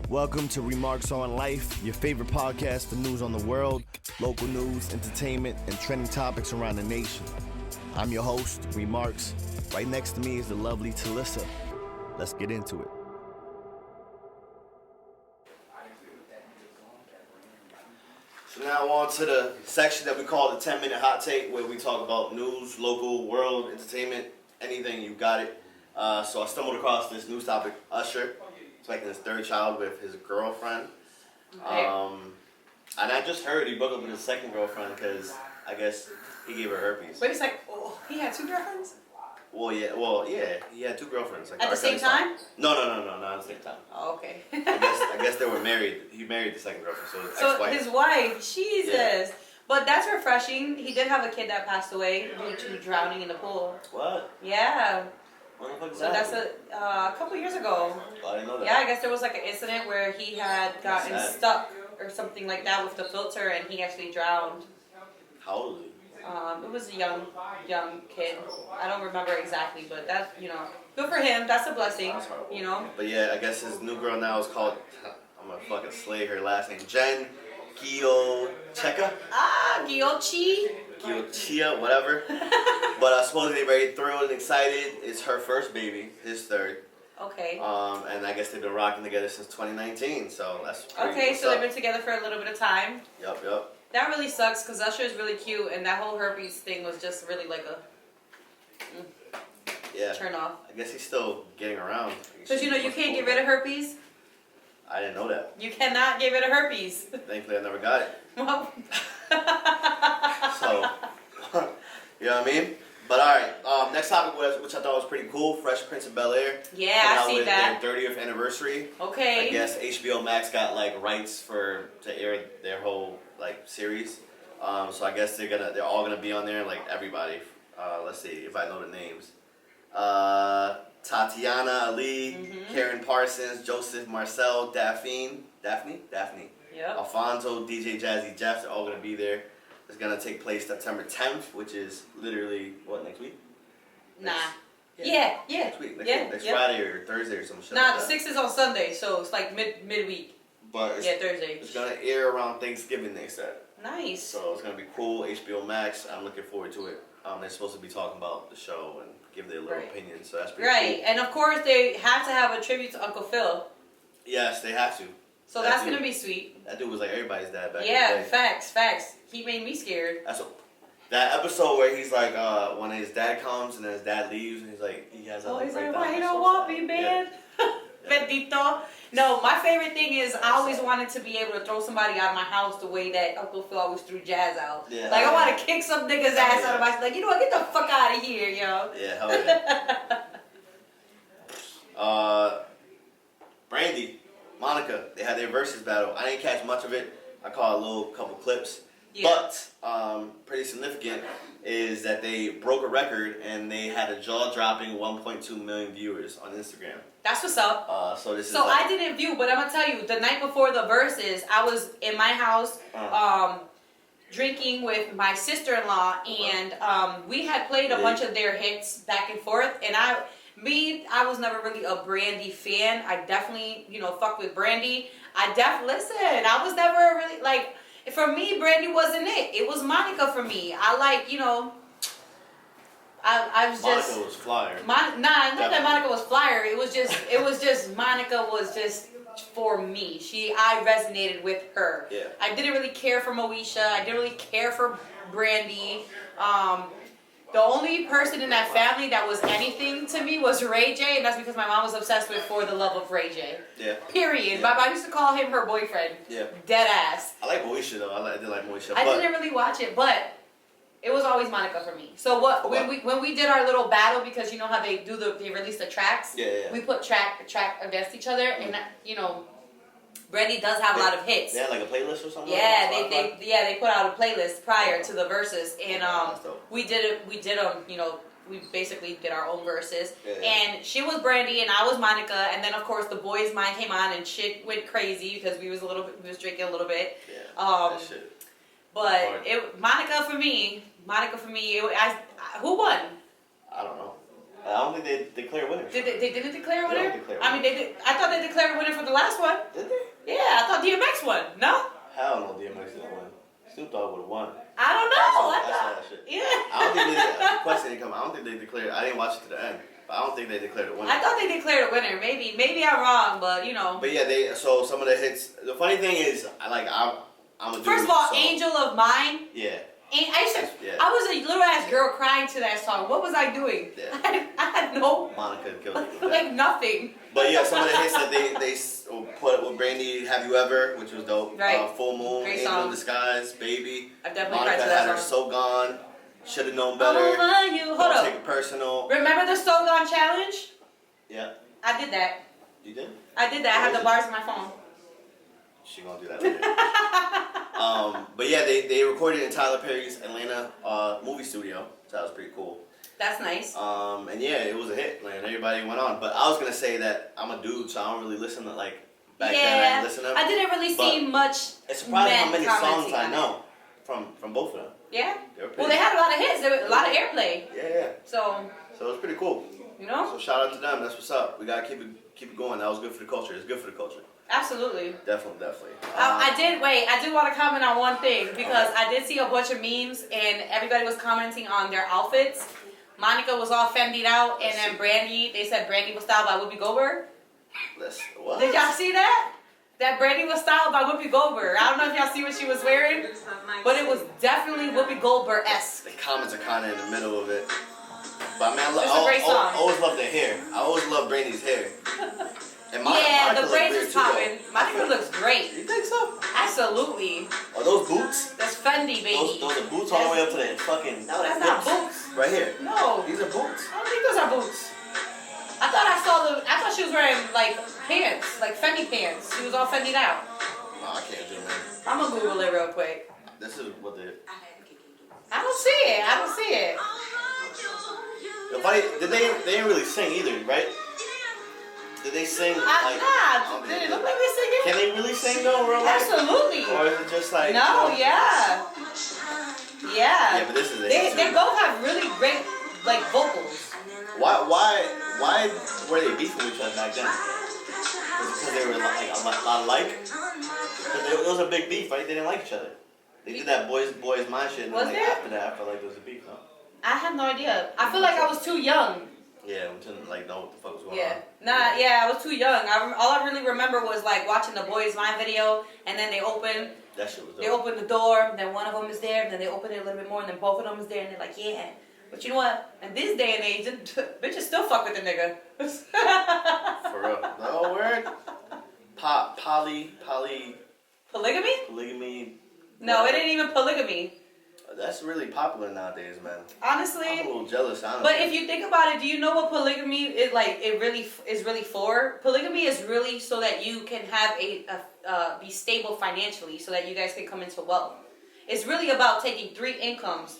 Welcome to Remarxx on Life, your favorite podcast for news on the world, local news, entertainment, and trending topics around the nation. I'm your host, Remarxx. Right next to me is the lovely Talissa. Let's get into it. So now on to the section that we call the 10-minute hot take, where we talk about news, local, world, entertainment, anything, you got it. So I stumbled across this news topic, Usher. Expecting his third child with his girlfriend. Okay. And I just heard he broke up with his second girlfriend because I guess he gave her herpes. Wait a sec. Oh, he had two girlfriends? Well, yeah, he had two girlfriends. Like At the same time? No, not at the same time. Oh, okay. I guess they were married. He married the second girlfriend, so ex-wife. His wife, Jesus. Yeah. But that's refreshing. He did have a kid that passed away due to drowning in the pool. What? Yeah. What the fuck is So that? that's a couple years ago. Oh, I didn't know that. Yeah, I guess there was like an incident where he had gotten Sad. stuck or something like that with the filter, and he actually drowned. How old is he? It was a young kid. I don't remember exactly, but that, good for him. That's a blessing, But yeah, I guess his new girl now is called, I'm gonna fucking slay her last name, Jen Giocheka? Giochia, whatever. But supposedly very thrilled and excited. It's her first baby, his third. Okay. And I guess they've been rocking together since 2019, so that's pretty Okay, what's so up. they've been together for a little bit of time. Yep. That really sucks because Usher is really cute, and that whole herpes thing was just really like a turn off. I guess he's still getting around. Because you can't get rid of herpes. I didn't know that. You cannot get rid of herpes. Thankfully, I never got it. Well, So, you know what I mean? But alright, next topic which I thought was pretty cool, Fresh Prince of Bel-Air. Yeah, I see that. Their 30th anniversary. Okay. I guess HBO Max got rights to air their whole series. So I guess they're all gonna be on there, everybody. Let's see if I know the names. Tatiana Ali, Karen Parsons, Joseph Marcel, Daphne. Yep. Alfonso, DJ Jazzy Jeff, they're all gonna be there. It's gonna take place September 10th, which is literally next week? Nah. Yeah. Next week, next Friday or Thursday or some shit. Nah, like the 6th is on Sunday, so it's like midweek. But Thursday. It's gonna air around Thanksgiving, they said. Nice. So it's gonna be cool. HBO Max. I'm looking forward to it. They're supposed to be talking about the show and give their little opinion, so that's pretty cool. And of course they have to have a tribute to Uncle Phil. Yes, they have to. So that's gonna be sweet. That dude was like everybody's dad back in the Yeah, day. facts. He made me scared. That episode where he's like, when his dad comes and then his dad leaves, and he's like, he has he's like, why you don't want me, man? Bendito. No, my favorite thing is I always wanted to be able to throw somebody out of my house the way that Uncle Phil always threw Jazz out. Yeah. Like I want to kick some nigga's ass out of my get the fuck out of here, yo. Yeah, hell yeah. Brandy Monica, they had their versus battle. I didn't catch much of it. I caught a couple clips. Yeah. But pretty significant is that they broke a record and they had a jaw-dropping 1.2 million viewers on Instagram. That's what's up. I didn't view, but I'm gonna tell you, the night before the verses, I was in my house drinking with my sister-in-law, and we had played a bunch of their hits back and forth, and I was never really a Brandy fan. I definitely, fuck with Brandy. I was never really, for me, Brandy wasn't it. It was Monica for me. I was just... Monica was flyer. Not that Monica was flyer. It was just Monica was just for me. I resonated with her. Yeah. I didn't really care for Moesha. I didn't really care for Brandy. The only person in that family that was anything to me was Ray J, and that's because my mom was obsessed with For the Love of Ray J. Yeah. Period. Yeah. My mom used to call him her boyfriend. Yeah. Dead ass. I like Moesha though. I did like Moesha. I didn't really watch it, but it was always Monica for me. So when we did our little battle, because you know how they release the tracks. Yeah. We put track against each other, and Brandy does have a lot of hits. They had a playlist or something. Yeah, they put out a playlist prior to the verses, and we did them. We basically did our own verses, and she was Brandy and I was Monica, and then of course the boys' mind came on and shit went crazy because we was drinking a little bit. Yeah. That shit. But Monica for me. Who won? I don't know. I don't think they declared winners. They didn't declare a winner? They don't declare I mean, they did. I thought they declared a winner for the last one. Did they? DMX won. No. Hell no, DMX didn't win. Snoop Dogg would have won. I don't know. I saw that shit. Yeah. I don't think the question didn't come. I don't think they declared. I didn't watch it to the end, but I don't think they declared a winner. I thought they declared a winner. Maybe I'm wrong, but you know. But yeah, so some of the hits. The funny thing is, I'm a dude. First of all, Angel of Mine. Yeah. I was a little ass girl crying to that song. What was I doing? Yeah. I had no. Monica killed it. Like nothing. But yeah, some of the hits that they put with Brandy, Have You Ever, which was dope. Right. Full Moon, Great Angel song. in Disguise, Baby. I've definitely Monica cried to had that her song. So Gone. Should have known better. Over you. Hold Don't up. Take it personal. Remember the So Gone challenge? Yeah. I did that. You did? I did that. I have the bars in my phone. She gonna do that later. But yeah, they recorded in Tyler Perry's Atlanta movie studio. So that was pretty cool. That's nice. And yeah, it was a hit. Like, everybody went on. But I was gonna say that I'm a dude, so I don't really listen to back then. I didn't listen to them. I didn't really see much. It's surprising how many songs commenting I on know from both of them. Yeah. Well, They had a lot of hits. There was a lot of airplay. Yeah. So it was pretty cool. you know. So shout out to them. That's what's up. We gotta keep it going. That was good for the culture. It's good for the culture. Absolutely. Definitely. I did want to comment on one thing because I did see a bunch of memes and everybody was commenting on their outfits. Monica was all femmed out, and then Brandy, they said Brandy was styled by Whoopi Goldberg. What? Did y'all see that? That Brandy was styled by Whoopi Goldberg. I don't know if y'all see what she was wearing, but it was definitely Whoopi Goldberg-esque. The comments are kind of in the middle of it. But man, It's a great song. I always love their hair. I always love Brandy's hair. And Monica the braids looks is weird popping. too, Monica looks great. You think so? Absolutely. Are those boots? That's Fendi, baby. Those are boots all the way up to the fucking. No, that's not boots. Right here. No. These are boots. I don't think those are boots. I thought she was wearing like pants, like Fendi pants. She was all Fendi'd out. No, I can't do it, man. I'm gonna Google it real quick. This is what they. I don't see it. The funny, they didn't really sing either, right? Did they sing? Nah, did it look like they singing? Can they really sing though, real life? Absolutely. Or is it just like? No, yeah. Yeah, but this is they both have really great like vocals. Why were they beefing with each other back then? Because they were like a lot alike. Because it was a big beef, right? They didn't like each other. They did that boys mind shit, and then, after that, I felt like there was a beef, no? I have no idea. I feel like I was too young. Yeah, we didn't know what the fuck was going on. I was too young. All I really remember was like watching the Boys Mind video, and then they open. That shit was dope. They open the door, then one of them is there, and then they open it a little bit more, and then both of them is there, and they're like, yeah. But you know what? In this day and age, bitches still fuck with the nigga. For real. No word. Polygamy? Polygamy. No, it ain't even polygamy. That's really popular nowadays, man. Honestly. I'm a little jealous, honestly. But if you think about it, do you know what polygamy is like? It really is really for. Polygamy is really so that you can have be stable financially, so that you guys can come into wealth. It's really about taking three incomes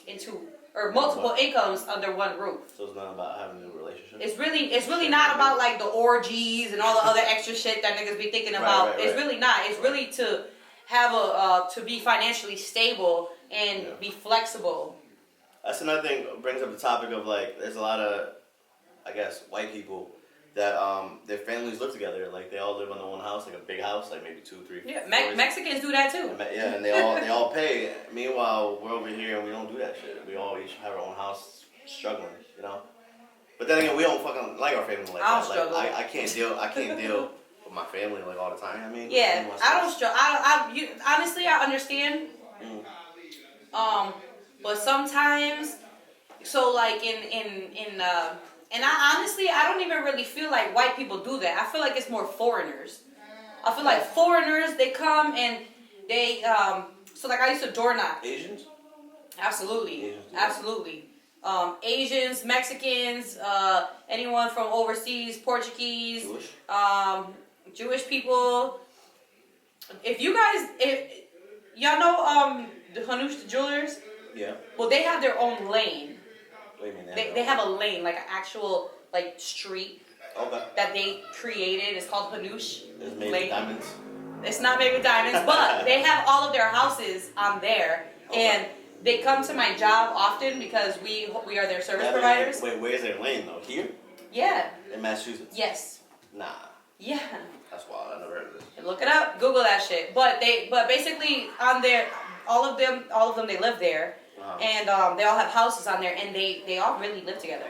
or multiple incomes under one roof. So it's not about having a relationship? It's really not about like the orgies and all the other extra shit that niggas be thinking about. It's really not. It's really to have to be financially stable and be flexible. That's another thing. Brings up the topic of like, there's a lot of, I guess, white people that their families live together. Like they all live under one house, like a big house, like maybe 2, 3, 4. Yeah, Mexicans do that too. And they all pay. Meanwhile, we're over here and we don't do that shit. We all each have our own house, struggling, you know. But then again, we don't fucking like our family like that. Struggle. Like I can't deal with my family like all the time. I mean, I don't struggle. Honestly, I understand. But sometimes, so like and I honestly, I don't even really feel like white people do that. I feel like it's more foreigners. I feel like foreigners, they come and they, so like I used to door knock. Asians? Absolutely. Absolutely. Asians, Mexicans, anyone from overseas, Portuguese, Jewish people. If y'all know the Hanush the Jewelers? Yeah. Well, they have their own lane. What do you mean? They have a lane, like an actual like street that they created. It's called Hanush. It's made with diamonds? It's not made with diamonds, but they have all of their houses on there. And they come to my job often because we are their service providers. Wait, where's their lane though? Here? Yeah. In Massachusetts? Yes. Nah. Yeah. That's wild. I never heard of this. Look it up. Google that shit. But basically on there, all of them, they live there, and they all have houses on there, and they all really live together.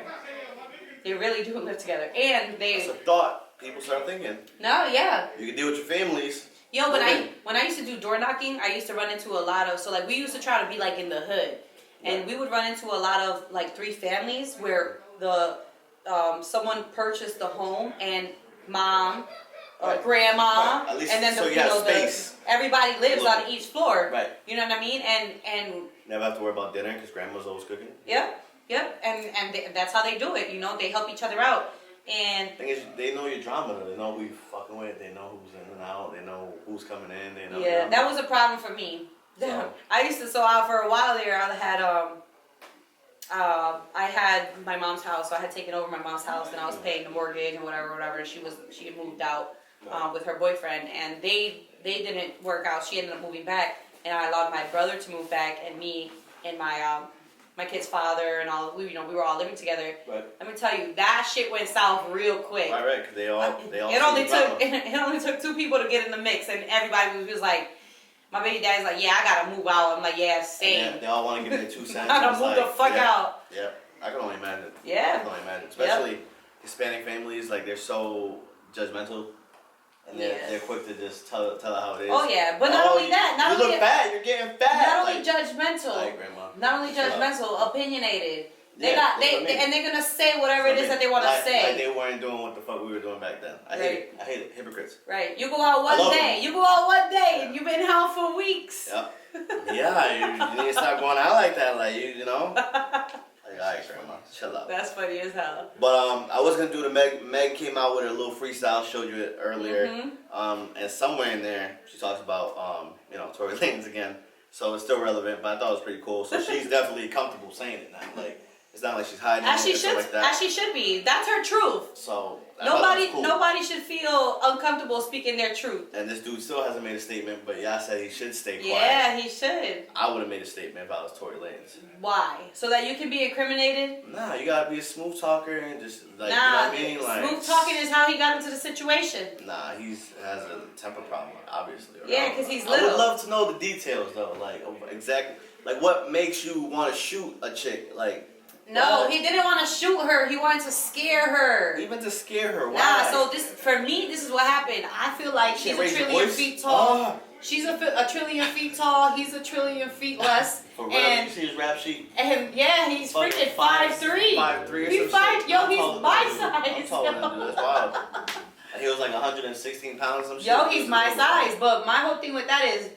They really do live together, and they. That's a thought. People start thinking. No, yeah. You can deal with your families. Yo, when I used to do door knocking, I used to run into a lot of, so like we used to try to be like in the hood, and we would run into a lot of like 3 families where the someone purchased the home and mom or grandma, at least, and then so you have space. Everybody lives on each floor. Right. You know what I mean? And never have to worry about dinner because grandma's always cooking. Yep. And that's how they do it. You know, they help each other out. And thing is, they know your drama. They know who you fucking with. They know who's in and out. They know who's coming in. They know. Yeah, that was a problem for me. So. I used to for a while there. I had my mom's house, so I had taken over my mom's house, and I was paying the mortgage and whatever. She had moved out with her boyfriend, and they didn't work out. She ended up moving back, and I allowed my brother to move back, and me and my kid's father and all. We were all living together. Right. Let me tell you, that shit went south real quick. Right, because they all. It only took 2 people to get in the mix, and everybody was like. My baby daddy's like, yeah, I gotta move out. I'm like, yeah, same. Yeah, they all want to give me 2 cents. I gotta move the fuck out. Yeah, I can only imagine. Yeah. I can only imagine. Especially Hispanic families, like they're so judgmental. And they're quick to just tell it how it is. Oh yeah, but not only that. You look fat, you're getting fat. Not only judgmental. Like, grandma. Not only judgmental, opinionated. They're gonna say whatever it is that they want to say. Like they weren't doing what the fuck we were doing back then. I hate it. Hypocrites. Right. You go out one day. And you've been out for weeks. Yep. Yeah, you need to stop going out like that. Like you know. Like, alright, grandma, chill out. That's funny as hell. But I was gonna do the Meg came out with a little freestyle. Showed you it earlier. Mm-hmm. And somewhere in there she talks about Tory Lanez again. So it's still relevant, but I thought it was pretty cool. So she's definitely comfortable saying it now. Like. It's not like she's hiding as she should, like that. As she should be. That's her truth. So nobody should feel uncomfortable speaking their truth. And this dude still hasn't made a statement, but y'all said he should stay quiet. Yeah, he should. I would have made a statement if I was Tory Lanez. Why? So that you can be incriminated? Nah, you gotta be a smooth talker and just like you know what I mean. Like smooth talking is how he got into the situation. Nah, he has a temper problem, obviously. Yeah, because he's little. I would love to know the details though, like exactly, like what makes you want to shoot a chick, like. No, he didn't want to shoot her. He wanted to scare her. Even to scare her. Why? Nah, so this is what happened. I feel like she's a trillion feet tall. She's a trillion feet tall. He's a trillion feet less. For real, you see his rap sheet? And yeah, he's freaking 5'3". 5'3" He's my size. I'm taller than dude. That's wild. He was like 116 pounds or some shit. Yo, he's my size. But my whole thing with that is.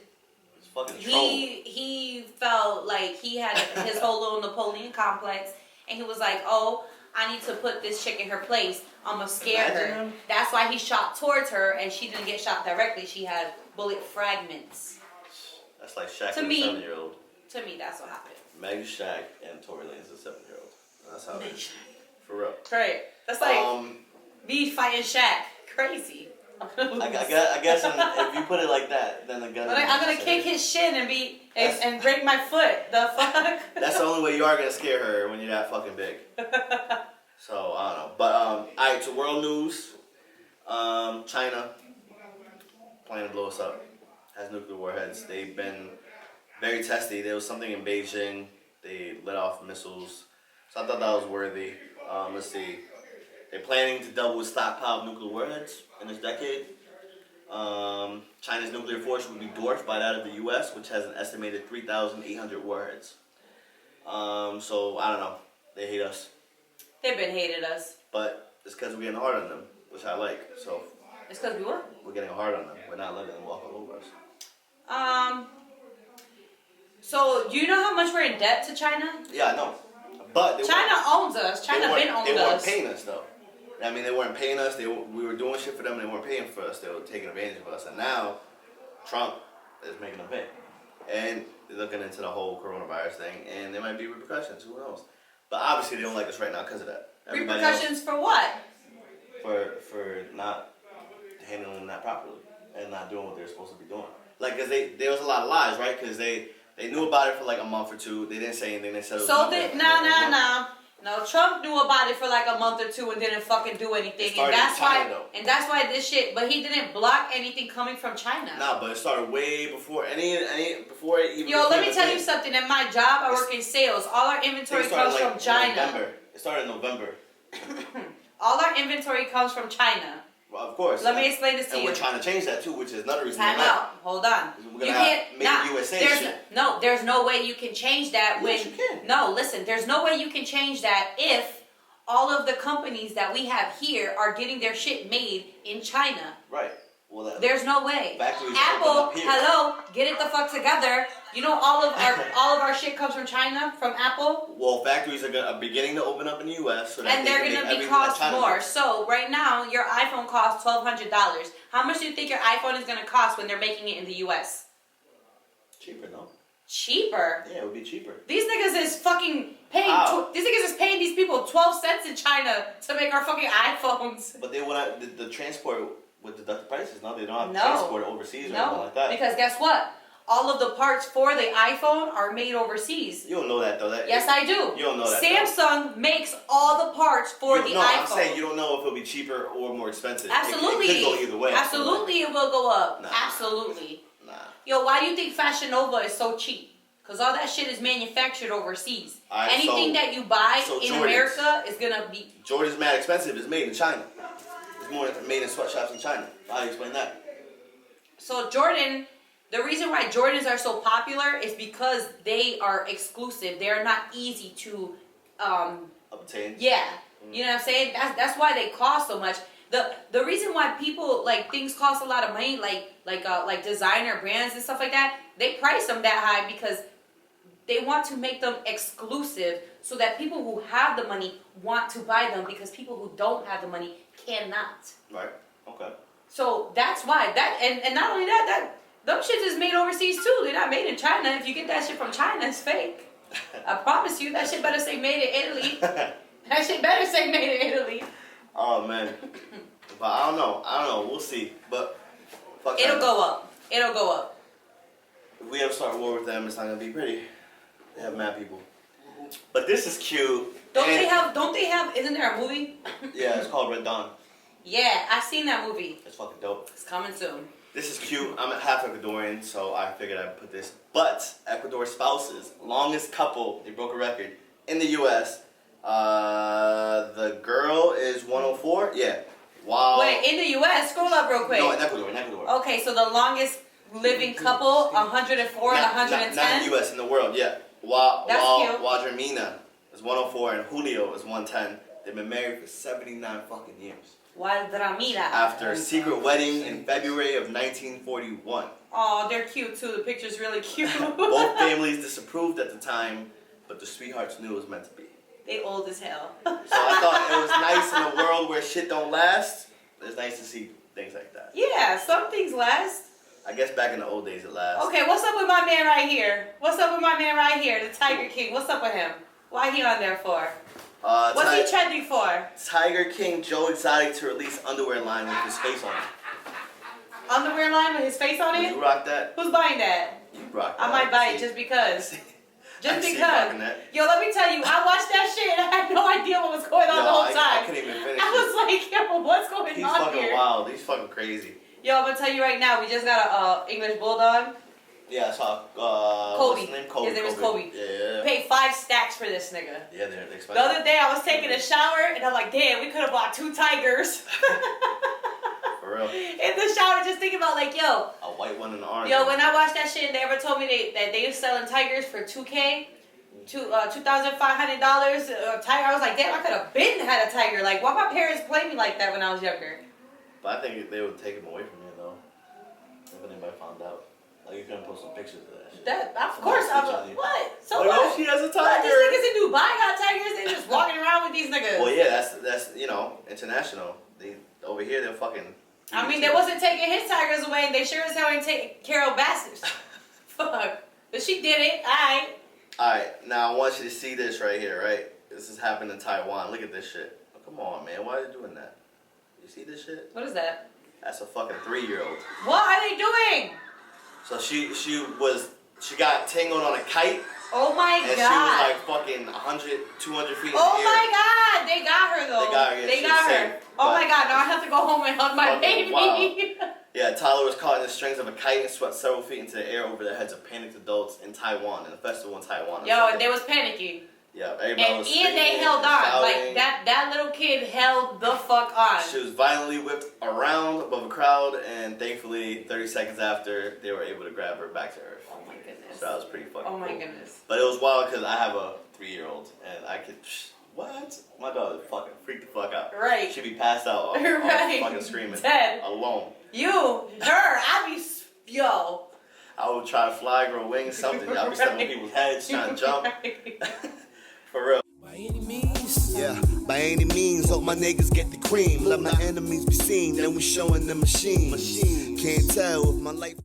He felt like he had his whole little Napoleon complex, and he was like, "Oh, I need to put this chick in her place. I'm gonna scare her." That's why he shot towards her, and she didn't get shot directly. She had bullet fragments. That's like Shaq and a 7-year-old. To me, that's what happened. Meg Shaq and Tory Lanez is a 7-year-old. That's how it is. For real. Right. That's like me fighting Shaq. Crazy. I guess if you put it like that, then the gun. But I'm gonna kick his shin and break my foot. The fuck. That's the only way you are gonna scare her when you're that fucking big. So I don't know, but alright. So world news. China planning to blow us up. Has nuclear warheads. They've been very testy. There was something in Beijing. They let off missiles. So I thought that was worthy. Let's see. They're planning to double its stockpile of nuclear warheads in this decade. China's nuclear force would be dwarfed by that of the U.S., which has an estimated 3,800 warheads. So, I don't know. They hate us. They've been hating us. But it's because we're getting hard on them, which I like. So it's because we what? We're getting hard on them. We're not letting them walk all over us. So, do you know how much we're in debt to China? Yeah, I know. But China owns us. China been owns us. They weren't paying us, though. I mean, they weren't paying us. We were doing shit for them, and they weren't paying for us. They were taking advantage of us. And now, Trump is making them pay. And they're looking into the whole coronavirus thing, and there might be repercussions. Who knows? But obviously, they don't like us right now because of that. Repercussions for what? For not handling that properly and not doing what they're supposed to be doing. Like, because there was a lot of lies, right? Because they knew about it for like a month or two. They didn't say anything. They said it was nah. No, Trump knew about it for like a month or two and didn't fucking do anything, and that's why this shit. But he didn't block anything coming from China. Nah, but it started way before before it even. Yo, let me tell you something. At my job, I work in sales. All our inventory comes from China. November. It started in November. All our inventory comes from China. Well, of course. Let me explain this to you. And we're trying to change that too, which is another reason. Time out. Hold on. We're gonna have Made in USA shit. No, there's no way you can change that Yes, you can. No, listen. There's no way you can change that if all of the companies that we have here are getting their shit made in China. Right. Well, there's no way. Factories Apple, hello, get it the fuck together. You know all of our shit comes from China, from Apple. Well, factories are beginning to open up in the U.S. so that and they're gonna be cost more. So right now, your iPhone costs $1,200. How much do you think your iPhone is gonna cost when they're making it in the U.S.? Cheaper, no? Cheaper? Yeah, it would be cheaper. These niggas is fucking paying. These niggas is paying these people 12 cents in China to make our fucking iPhones. But they want the transport would deduct the prices. No, they don't have to transport it overseas or anything like that. Because guess what? All of the parts for the iPhone are made overseas. You don't know that though. Yes, I do. You don't know that. Samsung makes all the parts for the iPhone. I'm saying you don't know if it'll be cheaper or more expensive. Absolutely. It could go either way. Absolutely, it will go up. Nah. Absolutely. Nah. Yo, why do you think Fashion Nova is so cheap? Because all that shit is manufactured overseas. Anything that you buy in America is gonna be. Jordan's mad expensive. It's made in China. It's more made in sweatshops in China. How do you explain that? So Jordan. The reason why Jordans are so popular is because they are exclusive. They are not easy to obtain. Yeah, you know what I'm saying. That's why they cost so much. The reason why people like things cost a lot of money, like designer brands and stuff like that, they price them that high because they want to make them exclusive, so that people who have the money want to buy them because people who don't have the money cannot. Right. Okay. So that's why and not only that. Them shits is made overseas too. They're not made in China. If you get that shit from China, it's fake. I promise you, that shit better say made in Italy. That shit better say made in Italy. Oh man. But I don't know. We'll see. But fuck It'll go up. It'll go up. If we ever start a war with them, it's not gonna be pretty. They have mad people. But this is cute. Don't they have? Isn't there a movie? Yeah, it's called Red Dawn. Yeah, I've seen that movie. It's fucking dope. It's coming soon. This is cute. I'm half Ecuadorian, so I figured I'd put this. But Ecuador spouses, longest couple, they broke a record in the U.S. The girl is 104. Yeah. Wow. Wait, in the U.S. Scroll up real quick. No, in Ecuador. Okay, so the longest living couple, 104 and 110. Not in the U.S. In the world. Yeah. That's cute. Wadramina is 104 and Julio is 110. They've been married for 79 fucking years. Waldramira. After a secret wedding in February of 1941. Oh, they're cute too. The picture's really cute. Both families disapproved at the time, but the sweethearts knew it was meant to be. They old as hell. So I thought it was nice in a world where shit don't last. It's nice to see things like that. Yeah, some things last. I guess back in the old days it lasts. Okay, what's up with my man right here? The Tiger King? What's up with him? Why he on there for? What's he trending for? Tiger King Joe Exotic to release underwear line with his face on it. Underwear line with his face on it? You rock that? Who's buying that? You rock that. I might buy it just because. Just because. Yo, let me tell you, I watched that shit and I had no idea what was going on the whole time. I couldn't even finish it. I was like, yo, what's going on here? He's fucking wild. He's fucking crazy. Yo, I'm gonna tell you right now, we just got a English Bulldog. Yeah, I saw Kobe. What's his name? Kobe. His name is Kobe. Yeah. Paid 5 stacks for this nigga. Yeah, they're expensive. The other day I was taking a shower and I'm like, damn, we could have bought 2 tigers. For real. In the shower, just thinking about like, yo. A white one and an orange. Yo, when I watched that shit and they ever told me that they were selling tigers for $2,500 tiger, I was like, damn, I could have been had a tiger. Like, why my parents play me like that when I was younger? But I think they would take him away from you though. If anybody found out. Like, you couldn't post some pictures of that shit. Of course, I'm like, what? So like, what? She has a tiger. What? These niggas in Dubai got tigers. They just walking around with these niggas. Well, yeah, that's international. Over here they're fucking. I mean, they wasn't taking his tigers away, and they sure as hell ain't taking Carol Bassett's. Fuck. But she did it. Alright. Alright, now I want you to see this right here, right? This is happening in Taiwan. Look at this shit. Oh, come on, man. Why are you doing that? You see this shit? What is that? That's a fucking 3-year-old. What are they doing? So she got tangled on a kite Oh my and God. she was like fucking 100, 200 feet in the air. Oh my God. They got her though. They got her. Yeah, they got her. Safe, oh my God. Now I have to go home and hug my baby. Wow. Yeah, Tyler was caught in the strings of a kite and swept several feet into the air over the heads of panicked adults in Taiwan, in a festival in Taiwan. Yo, and they was panicking. Yeah, everybody was and they held on. shouting. Like that little kid held the fuck on. She was violently whipped around above a crowd, and thankfully, 30 seconds after, they were able to grab her back to earth. Oh my goodness. So that was pretty fucking cool. Oh my goodness. But it was wild because I have a 3-year-old, and I could... What? My daughter fucking freaked the fuck out. Right. She'd be passed out off fucking screaming. Dead. Alone. I'd be... Yo. I would try to fly, grow wings, something. I'd be stepping on people's heads, trying to jump. For real. By any means, yeah, by any means, hope my niggas get the cream. Let my enemies be seen, then we showing the machine. Can't tell if my life.